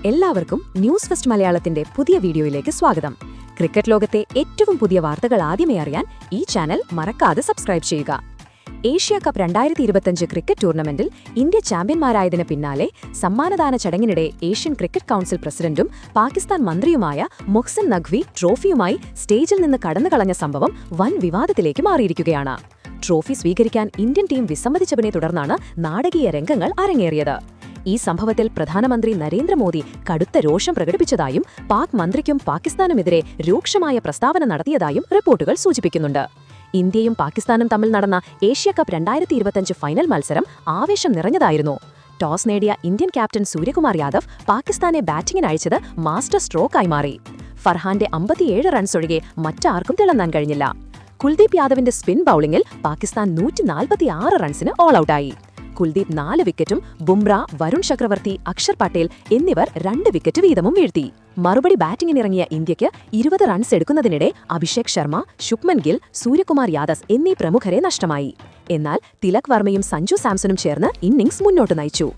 എല്ലാവർക്കും news first മലയാളത്തിന്റെ പുതിയ വീഡിയോയിലേക്ക് സ്വാഗതം. ക്രിക്കറ്റ് ലോകത്തെ ഏറ്റവും പുതിയ വാർത്തകൾ ആദ്യമേ അറിയാൻ ഈ ചാനൽ മറക്കാതെ സബ്സ്ക്രൈബ് ചെയ്യുക. ഏഷ്യ കപ്പ് 2025 ക്രിക്കറ്റ് ടൂർണമെന്റിൽ ഇന്ത്യ ചാമ്പ്യന്മാരായതിന് പിന്നാലെ സമ്മാനദാന ചടങ്ങിനിടെ ഏഷ്യൻ ക്രിക്കറ്റ് കൗൺസിൽ പ്രസിഡന്റും പാകിസ്ഥാൻ മന്ത്രിയുമായ മൊഹ്സിൻ നഖ്വി ട്രോഫിയുമായി സ്റ്റേജിൽ നിന്ന് കടന്നുകളഞ്ഞ സംഭവം വൻ വിവാദത്തിലേക്ക് മാറിയിരിക്കുകയാണ്. ട്രോഫി സ്വീകരിക്കാൻ ഇന്ത്യൻ ടീം വിസമ്മതിച്ചതിനെ തുടർന്നാണ് നാടകീയ രംഗങ്ങൾ അരങ്ങേറിയത്. ഈ സംഭവത്തിൽ പ്രധാനമന്ത്രി നരേന്ദ്രമോദി കടുത്ത രോഷം പ്രകടിപ്പിച്ചതായും പാക് മന്ത്രിക്കും പാകിസ്ഥാനുമെതിരെ രൂക്ഷമായ പ്രസ്താവന നടത്തിയതായും റിപ്പോർട്ടുകൾ സൂചിപ്പിക്കുന്നുണ്ട്. ഇന്ത്യയും പാകിസ്ഥാനും തമ്മിൽ നടന്ന ഏഷ്യ കപ്പ് 2025 ഫൈനൽ മത്സരം ആവേശം നിറഞ്ഞതായിരുന്നു. ടോസ് നേടിയ ഇന്ത്യൻ ക്യാപ്റ്റൻ സൂര്യകുമാർ യാദവ് പാകിസ്ഥാനെ ബാറ്റിംഗിന് അയച്ചത് മാസ്റ്റർ സ്ട്രോക്കായി മാറി. ഫർഹാന്റെ 57 റൺസ് ഒഴികെ മറ്റാർക്കും തിളങ്ങാൻ കഴിഞ്ഞില്ല. കുൽദീപ് യാദവിന്റെ സ്പിൻ ബൌളിംഗിൽ പാകിസ്ഥാൻ 146 റൺസിന് ഓൾ ഔട്ടായി. കുൽദീപ് 4 വിക്കറ്റും ബുംറ, വരുൺ ചക്രവർത്തി, അക്ഷർ പട്ടേൽ എന്നിവർ 2 വിക്കറ്റ് വീതവും വീഴ്ത്തി. മറുപടി ബാറ്റിംഗിനിറങ്ങിയ ഇന്ത്യയ്ക്ക് 20 റൺസ് എടുക്കുന്നതിനിടെ അഭിഷേക് ശർമ്മ, ശുഭ്മൻ ഗിൽ, സൂര്യകുമാർ യാദവ് എന്നീ പ്രമുഖരെ നഷ്ടമായി. എന്നാൽ തിലക് വർമ്മയും സഞ്ജു സാംസണും ചേർന്ന് ഇന്നിംഗ്സ് മുന്നോട്ട് നയിച്ചു.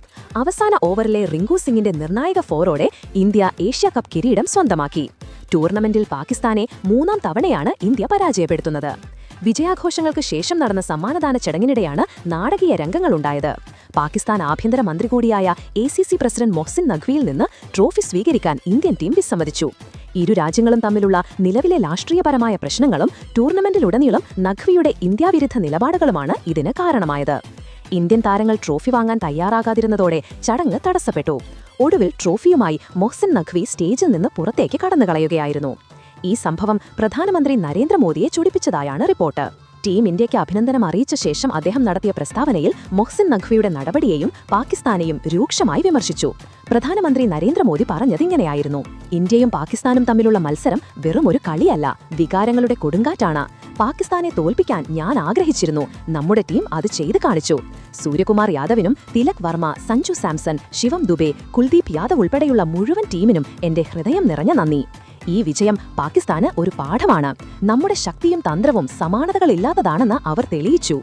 അവസാന ഓവറിലെ റിങ്കു സിംഗിന്റെ നിർണായക ഫോറോടെ ഇന്ത്യ ഏഷ്യ കപ്പ് കിരീടം സ്വന്തമാക്കി. ടൂർണമെന്റിൽ പാകിസ്ഥാനെ 3ാം തവണയാണ് ഇന്ത്യ പരാജയപ്പെടുത്തുന്നത്. വിജയാഘോഷങ്ങൾക്ക് ശേഷം നടന്ന സമ്മാനദാന ചടങ്ങിനിടെയാണ് നാടകീയ രംഗങ്ങളുണ്ടായത്. പാകിസ്ഥാൻ ആഭ്യന്തര മന്ത്രി കൂടിയായ ACC പ്രസിഡന്റ് മൊഹ്സിൻ നഖ്വിയിൽ നിന്ന് ട്രോഫി സ്വീകരിക്കാൻ ഇന്ത്യൻ ടീം വിസമ്മതിച്ചു. ഇരു രാജ്യങ്ങളും തമ്മിലുള്ള നിലവിലെ രാഷ്ട്രീയപരമായ പ്രശ്നങ്ങളും ടൂർണമെന്റിലുടനീളം നഖ്വിയുടെ ഇന്ത്യാവിരുദ്ധ നിലപാടുകളുമാണ് ഇതിന് കാരണമായത്. ഇന്ത്യൻ താരങ്ങൾ ട്രോഫി വാങ്ങാൻ തയ്യാറാകാതിരുന്നതോടെ ചടങ്ങ് തടസ്സപ്പെട്ടു. ഒടുവിൽ ട്രോഫിയുമായി മൊഹ്സിൻ നഖ്വി സ്റ്റേജിൽ നിന്ന് പുറത്തേക്ക് കടന്നുകളയുകയായിരുന്നു. ഈ സംഭവം പ്രധാനമന്ത്രി നരേന്ദ്രമോദിയെ ചൊടിപ്പിച്ചതായാണ് റിപ്പോർട്ട്. ടീം ഇന്ത്യയ്ക്ക് അഭിനന്ദനം അറിയിച്ച ശേഷം അദ്ദേഹം നടത്തിയ പ്രസ്താവനയിൽ മൊഹ്സിൻ നഖ്വിയുടെ നടപടിയെയും പാകിസ്ഥാനെയും രൂക്ഷമായി വിമർശിച്ചു. പ്രധാനമന്ത്രി നരേന്ദ്രമോദി പറഞ്ഞതിങ്ങനെയായിരുന്നു: ഇന്ത്യയും പാകിസ്ഥാനും തമ്മിലുള്ള മത്സരം വെറും ഒരു കളിയല്ല, വികാരങ്ങളുടെ കൊടുങ്കാറ്റാണ്. പാകിസ്ഥാനെ തോൽപ്പിക്കാൻ ഞാൻ ആഗ്രഹിച്ചിരുന്നു. നമ്മുടെ ടീം അത് ചെയ്തു കാണിച്ചു. സൂര്യകുമാർ യാദവിനും തിലക് വർമ്മ, സഞ്ജു സാംസൺ, ശിവം ദുബെ, കുൽദീപ് യാദവ് ഉൾപ്പെടെയുള്ള മുഴുവൻ ടീമിനും എന്റെ ഹൃദയം നിറഞ്ഞ നന്ദി. ഈ വിജയം പാകിസ്ഥാന് ഒരു പാഠമാണ്. നമ്മുടെ ശക്തിയും തന്ത്രവും സമാനതകളില്ലാത്തതാണെന്ന് അവർ തെളിയിച്ചു.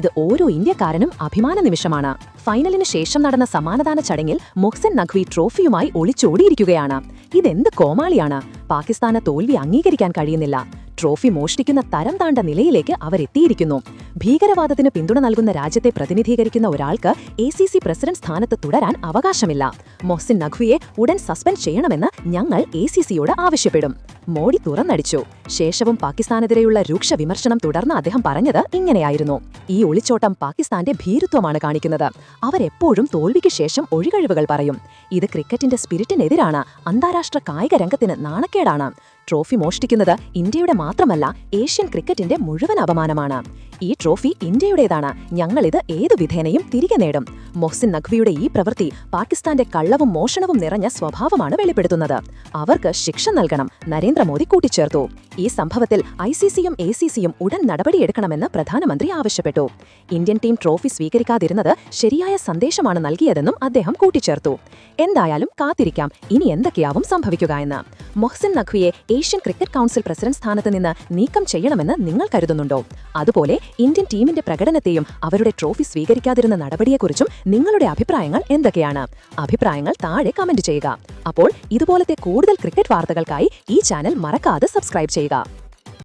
ഇത് ഓരോ ഇന്ത്യക്കാരനും അഭിമാന നിമിഷമാണ്. ഫൈനലിന് ശേഷം നടന്ന സമ്മാനദാന ചടങ്ങിൽ മൊഹ്സിൻ നഖ്വി ട്രോഫിയുമായി ഒളിച്ചോടിയിരിക്കുകയാണ്. ഇതെന്ത് കോമാളിയാണ്! പാകിസ്ഥാന് തോൽവി അംഗീകരിക്കാൻ കഴിയുന്നില്ല. ട്രോഫി മോഷ്ടിക്കുന്ന തരം താണ്ട നിലയിലേക്ക് അവരെത്തിയിരിക്കുന്നു. ഭീകരവാദത്തിന് പിന്തുണ നൽകുന്ന രാജ്യത്തെ പ്രതിനിധീകരിക്കുന്ന ഒരാൾക്ക് ACC പ്രസിഡന്റ് സ്ഥാനത്ത് തുടരാൻ അവകാശമില്ല. മൊഹ്സിൻ നഖ്വിയെ ഉടൻ സസ്പെൻഡ് ചെയ്യണമെന്ന് ഞങ്ങൾ ACCയോട് ആവശ്യപ്പെടും. മോഡി തുറന്നടിച്ചു. ശേഷവും പാകിസ്ഥാനെതിരെയുള്ള രൂക്ഷ വിമർശനം തുടർന്ന് അദ്ദേഹം പറഞ്ഞത് ഇങ്ങനെയായിരുന്നു: ഈ ഒളിച്ചോട്ടം പാകിസ്ഥാന്റെ ഭീരുത്വമാണ് കാണിക്കുന്നത്. അവരെപ്പോഴും തോൽവിക്ക് ശേഷം ഒഴികഴിവുകൾ പറയും. ഇത് ക്രിക്കറ്റിന്റെ സ്പിരിറ്റിനെതിരാണ്. അന്താരാഷ്ട്ര കായിക രംഗത്തിന് നാണക്കേടാണ്. ട്രോഫി മോഷ്ടിക്കുന്നത് ഇന്ത്യയുടെ മാത്രമല്ല, ഏഷ്യൻ ക്രിക്കറ്റിന്റെ മുഴുവൻ അപമാനമാണ്. ഈ ട്രോഫി ഇന്ത്യയുടേതാണ്. ഞങ്ങളിത് ഏതു വിധേനയും തിരികെ നേടും. മൊഹ്സിൻ നഖ്വിയുടെ ഈ പ്രവൃത്തി പാകിസ്ഥാന്റെ കള്ളവും മോഷണവും നിറഞ്ഞ സ്വഭാവമാണ് വെളിപ്പെടുത്തുന്നത്. അവർക്ക് ശിക്ഷ നൽകണം, നരേന്ദ്രമോദി കൂട്ടിച്ചേർത്തു. ഈ സംഭവത്തിൽ ICCയും ACCയും ഉടൻ നടപടിയെടുക്കണമെന്ന് പ്രധാനമന്ത്രി ആവശ്യപ്പെട്ടു. ഇന്ത്യൻ ടീം ട്രോഫി സ്വീകരിക്കാതിരുന്നത് ശരിയായ സന്ദേശമാണ് നൽകിയതെന്നും അദ്ദേഹം കൂട്ടിച്ചേർത്തു. എന്തായാലും കാത്തിരിക്കാം ഇനി എന്തൊക്കെയാവും സംഭവിക്കുക എന്ന്. മൊഹ്സിൻ നഖ്വിയെ ഏഷ്യൻ ക്രിക്കറ്റ് കൗൺസിൽ പ്രസിഡന്റ് സ്ഥാനത്ത് നിന്ന് നീക്കം ചെയ്യണമെന്ന് നിങ്ങൾ കരുതുന്നുണ്ടോ? അതുപോലെ ഇന്ത്യൻ ടീമിന്റെ പ്രകടനത്തെയും അവരുടെ ട്രോഫി സ്വീകരിക്കാതിരുന്ന നടപടിയെക്കുറിച്ചും നിങ്ങളുടെ അഭിപ്രായങ്ങൾ എന്തൊക്കെയാണ്? അഭിപ്രായങ്ങൾ താഴെ കമന്റ് ചെയ്യുക. അപ്പോൾ ഇതുപോലത്തെ കൂടുതൽ ക്രിക്കറ്റ് വാർത്തകൾക്കായി ഈ ചാനൽ മറക്കാതെ സബ്സ്ക്രൈബ് ചെയ്യുക.